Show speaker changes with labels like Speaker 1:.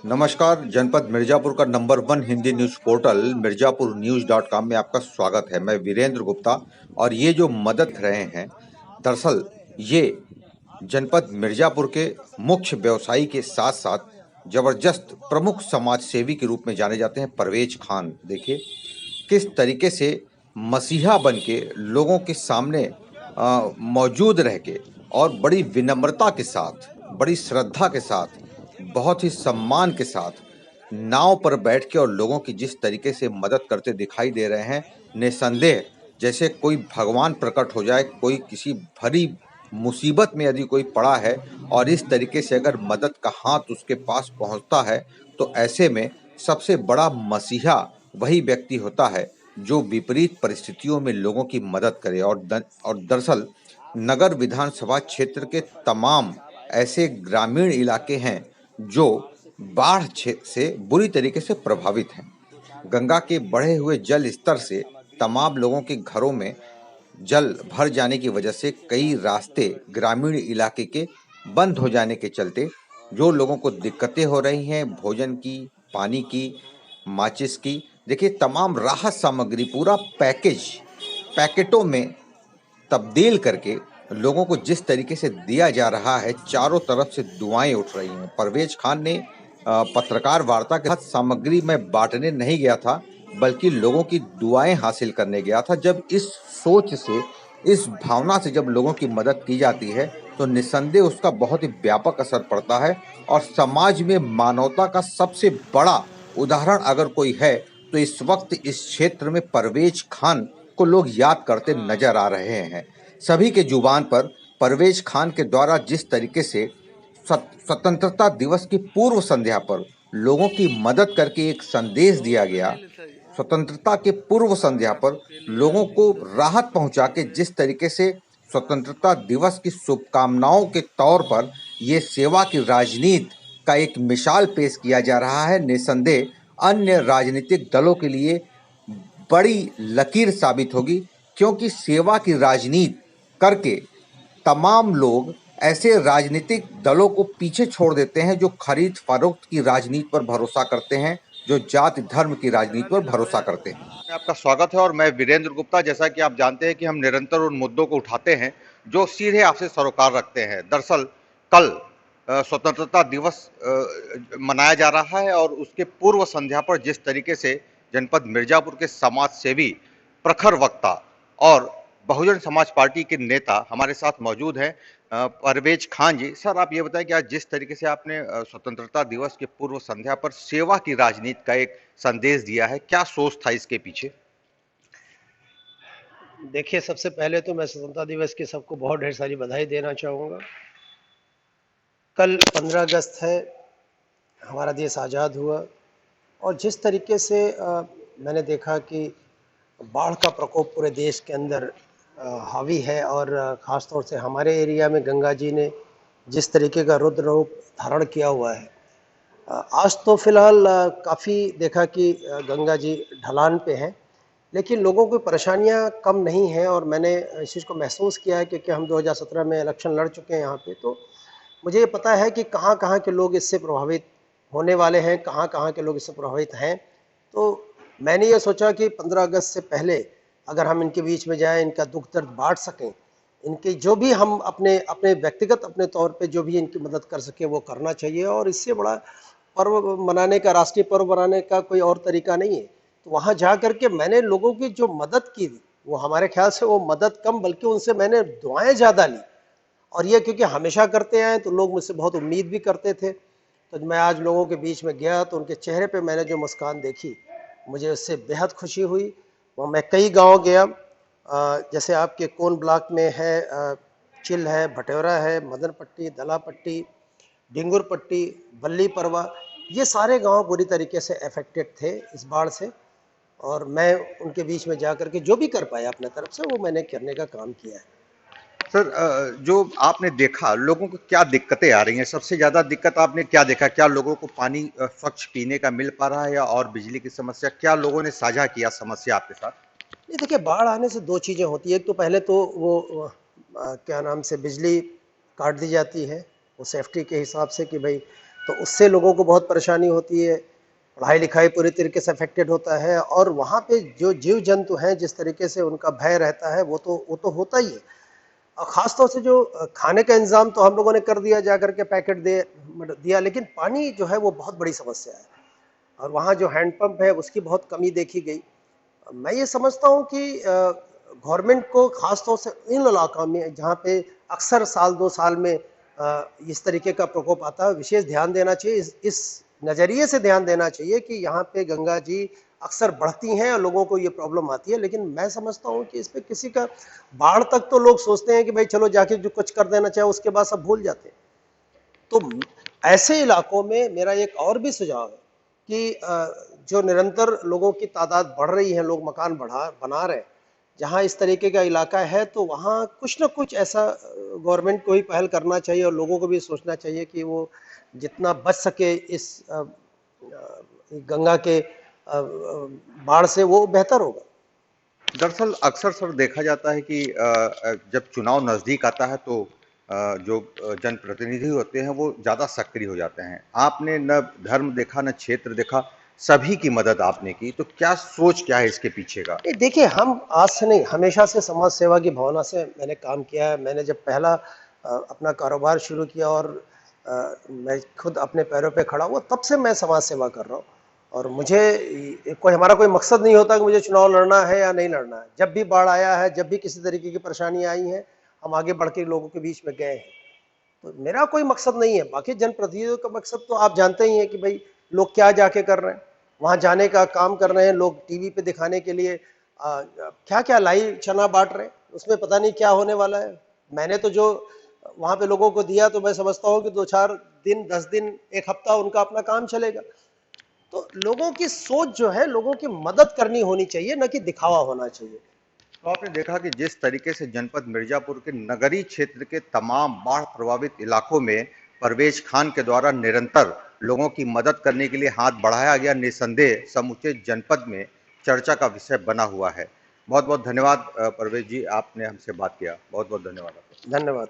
Speaker 1: नमस्कार। जनपद मिर्जापुर का नंबर 1 हिंदी न्यूज़ पोर्टल मिर्जापुरन्यूज़.com में आपका स्वागत है। मैं वीरेंद्र गुप्ता और ये जो मदद देख रहे हैं, दरअसल ये जनपद मिर्जापुर के मुख्य व्यवसायी के साथ-साथ जबरदस्त प्रमुख समाज सेवी के रूप में जाने जाते हैं परवेज खान। देखिए, किस तरीके से मसीहा बन के लोगों के सामने मौजूद रह के और बड़ी विनम्रता के साथ, बड़ी श्रद्धा के साथ, बहुत ही सम्मान के साथ नाव पर बैठ के और लोगों की जिस तरीके से मदद करते दिखाई दे रहे हैं, निसंदेह जैसे कोई भगवान प्रकट हो जाए, कोई किसी भरी मुसीबत में यदि कोई पड़ा है और इस तरीके से अगर मदद का हाथ उसके पास पहुंचता है, तो ऐसे में सबसे बड़ा मसीहा वही व्यक्ति होता है जो विपरीत परिस्थितियों में लोगों की मदद करे। और दरअसल नगर विधानसभा क्षेत्र के तमाम ऐसे ग्रामीण इलाके हैं जो बाढ़ से बुरी तरीके से प्रभावित हैं। गंगा के बढ़े हुए जल स्तर से तमाम लोगों के घरों में जल भर जाने की वजह से कई रास्ते ग्रामीण इलाके के बंद हो जाने के चलते जो लोगों को दिक्कतें हो रही हैं, भोजन की, पानी की, माचिस की, देखिए तमाम राहत सामग्री पूरा पैकेटों में तब्दील करके लोगों को जिस तरीके से दिया जा रहा है, चारों तरफ से दुआएं उठ रही हैं। परवेज खान ने पत्रकार वार्ता के साथ सामग्री में बांटने नहीं गया था, बल्कि लोगों की दुआएं हासिल करने गया था। जब इस सोच से, इस भावना से जब लोगों की मदद की जाती है, तो निस्संदेह उसका बहुत ही व्यापक असर पड़ता है और समाज में मानवता का सबसे बड़ा उदाहरण अगर कोई है, तो इस वक्त इस क्षेत्र में परवेज खान को लोग याद करते नजर आ रहे हैं। सभी के जुबान पर परवेज खान के द्वारा जिस तरीके से स्वतंत्रता दिवस की पूर्व संध्या पर लोगों की मदद करके एक संदेश दिया गया, स्वतंत्रता के पूर्व संध्या पर लोगों को राहत पहुंचा के जिस तरीके से स्वतंत्रता दिवस की शुभकामनाओं के तौर पर ये सेवा की राजनीति का एक मिसाल पेश किया जा रहा है, निसंदेह अन्य राजनीतिक दलों के लिए बड़ी लकीर साबित होगी, क्योंकि सेवा की राजनीति करके तमाम लोग ऐसे राजनीतिक दलों को पीछे छोड़ देते हैं जो खरीद फरोख्त की राजनीति पर भरोसा करते हैं, जो जाति धर्म की राजनीति पर भरोसा करते हैं। आपका स्वागत है और मैं वीरेंद्र गुप्ता। जैसा कि आप जानते हैं कि हम निरंतर उन मुद्दों को उठाते हैं जो सीधे आपसे सरोकार रखते हैं। दरअसल कल स्वतंत्रता दिवस मनाया जा रहा है और उसके पूर्व संध्या पर जिस तरीके से जनपद मिर्जापुर के समाज सेवी, प्रखर वक्ता और बहुजन समाज पार्टी के नेता हमारे साथ मौजूद हैं, परवेज खान जी। सर, आप ये बताएं कि आज जिस तरीके से आपने स्वतंत्रता दिवस के पूर्व संध्या पर सेवा की राजनीति का एक संदेश दिया है, क्या सोच था इसके पीछे?
Speaker 2: देखिए, सबसे पहले तो मैं स्वतंत्रता दिवस की सबको बहुत ढेर सारी बधाई देना चाहूँगा। कल 15 अगस्त है, हमारा देश आज़ाद हुआ और जिस तरीके से मैंने देखा कि बाढ़ का प्रकोप पूरे देश के अंदर हावी है और ख़ास तौर से हमारे एरिया में गंगा जी ने जिस तरीके का रुद्र रूप धारण किया हुआ है। आज तो फिलहाल काफ़ी देखा कि गंगा जी ढलान पे हैं, लेकिन लोगों की परेशानियां कम नहीं हैं और मैंने इस चीज़ को महसूस किया है क्योंकि हम 2017 में इलेक्शन लड़ चुके हैं यहाँ पे। तो मुझे ये पता है कि कहाँ कहाँ के लोग इससे प्रभावित होने वाले हैं, कहाँ कहाँ के लोग इससे प्रभावित हैं। तो मैंने ये सोचा कि 15 अगस्त से पहले अगर हम इनके बीच में जाएं, इनका दुख दर्द बांट सकें, इनके जो भी हम अपने अपने व्यक्तिगत अपने तौर पे जो भी इनकी मदद कर सके वो करना चाहिए। और इससे बड़ा पर्व मनाने का, राष्ट्रीय पर्व मनाने का कोई और तरीका नहीं है। तो वहाँ जा करके मैंने लोगों की जो मदद की, वो हमारे ख्याल से वो मदद कम बल्कि उनसे मैंने दुआएं ज़्यादा ली। और ये क्योंकि हमेशा करते आए तो लोग मुझसे बहुत उम्मीद भी करते थे। तो मैं आज लोगों के बीच में गया तो उनके चेहरे पे मैंने जो मुस्कान देखी, मुझे उससे बेहद खुशी हुई। वो मैं कई गांव गया, जैसे आपके कोन ब्लॉक में है, चिल है, भटौरा है, मदन पट्टी, दला पट्टी, डिंगुर पट्टी, बल्ली परवा, ये सारे गांव बुरी तरीके से अफेक्टेड थे इस बाढ़ से। और मैं उनके बीच में जा करके जो भी कर पाया अपने तरफ से वो मैंने करने का काम किया है।
Speaker 1: सर, जो आपने देखा लोगों को क्या दिक्कतें आ रही हैं, सबसे ज्यादा दिक्कत आपने क्या देखा? क्या लोगों को पानी स्वच्छ पीने का मिल पा रहा है या और बिजली की समस्या? क्या लोगों ने साझा किया समस्या आपके साथ?
Speaker 2: नहीं, देखिए, बाढ़ आने से दो चीज़ें होती है। एक तो पहले तो वो क्या नाम से बिजली काट दी जाती है, वो सेफ्टी के हिसाब से कि भाई तो उससे लोगों को बहुत परेशानी होती है, पढ़ाई लिखाई पूरी तरीके से अफेक्टेड होता है, और वहाँ पे जो जीव जंतु हैं जिस तरीके से उनका भय रहता है वो तो होता ही है। और ख़ास तौर से जो खाने का इंतज़ाम तो हम लोगों ने कर दिया, जा करके पैकेट दे दिया, लेकिन पानी जो है वो बहुत बड़ी समस्या है, और वहाँ जो हैंडपंप है उसकी बहुत कमी देखी गई। मैं ये समझता हूँ कि गवर्नमेंट को ख़ास तौर से इन इलाकों में जहाँ पे अक्सर साल 2 साल में इस तरीके का प्रकोप आता है, विशेष ध्यान देना चाहिए। इस नज़रिए से ध्यान देना चाहिए कि यहाँ पे गंगा जी अक्सर बढ़ती हैं और लोगों को ये प्रॉब्लम आती है, लेकिन मैं समझता हूँ कि इस पे किसी का बाढ़ तक तो लोग सोचते हैं कि भाई चलो जाके जो कुछ कर देना चाहे उसके बाद सब भूल जाते हैं। तो ऐसे इलाकों में मेरा एक और भी सुझाव है कि जो निरंतर लोगों की तादाद बढ़ रही है, लोग मकान बना रहे हैं, जहाँ इस तरीके का इलाका है, तो वहाँ कुछ ना कुछ ऐसा गवर्नमेंट को ही पहल करना चाहिए, और लोगों को भी सोचना चाहिए कि वो जितना बच सके इस गंगा के बाढ़ से, वो बेहतर होगा।
Speaker 1: दरअसल अक्सर सर देखा जाता है कि जब चुनाव नज़दीक आता है तो जो जनप्रतिनिधि होते हैं वो ज़्यादा सक्रिय हो जाते हैं। आपने न धर्म देखा न क्षेत्र देखा, सभी की मदद आपने की, तो क्या सोच क्या है इसके पीछे का?
Speaker 2: नहीं, देखिए, हम आज से नहीं, हमेशा से समाज सेवा की भावना से मैंने काम किया है। मैंने जब पहला अपना कारोबार शुरू किया और मैं खुद अपने पैरों पे खड़ा हुआ, तब से मैं समाज सेवा कर रहा हूँ, और मुझे कोई हमारा कोई मकसद नहीं होता कि मुझे चुनाव लड़ना है या नहीं लड़ना है। जब भी बाढ़ आया है, जब भी किसी तरीके की परेशानी आई है, हम आगे बढ़ के लोगों के बीच में गए हैं। तो मेरा कोई मकसद नहीं है। बाकी जनप्रतिनिधियों का मकसद तो आप जानते ही हैं कि भाई लोग क्या जाके कर रहे हैं, वहां जाने का काम कर रहे हैं, लोग टीवी पे दिखाने के लिए क्या क्या लाई चना बांट रहे हैं, उसमें पता नहीं क्या होने वाला है। मैंने तो जो वहां पे लोगों को दिया, तो मैं समझता हूँ कि 2-4 दिन, 10 दिन, एक हफ्ता उनका अपना काम चलेगा। तो लोगों की सोच जो है, लोगों की मदद करनी होनी चाहिए, न कि दिखावा होना चाहिए।
Speaker 1: तो आपने देखा कि जिस तरीके से जनपद मिर्जापुर के नगरीय क्षेत्र के तमाम बाढ़ प्रभावित इलाकों में परवेज खान के द्वारा निरंतर लोगों की मदद करने के लिए हाथ बढ़ाया गया, निसंदेह समूचे जनपद में चर्चा का विषय बना हुआ है। बहुत बहुत धन्यवाद परवेज जी, आपने हमसे बात किया। बहुत बहुत धन्यवाद आपका।
Speaker 2: धन्यवाद।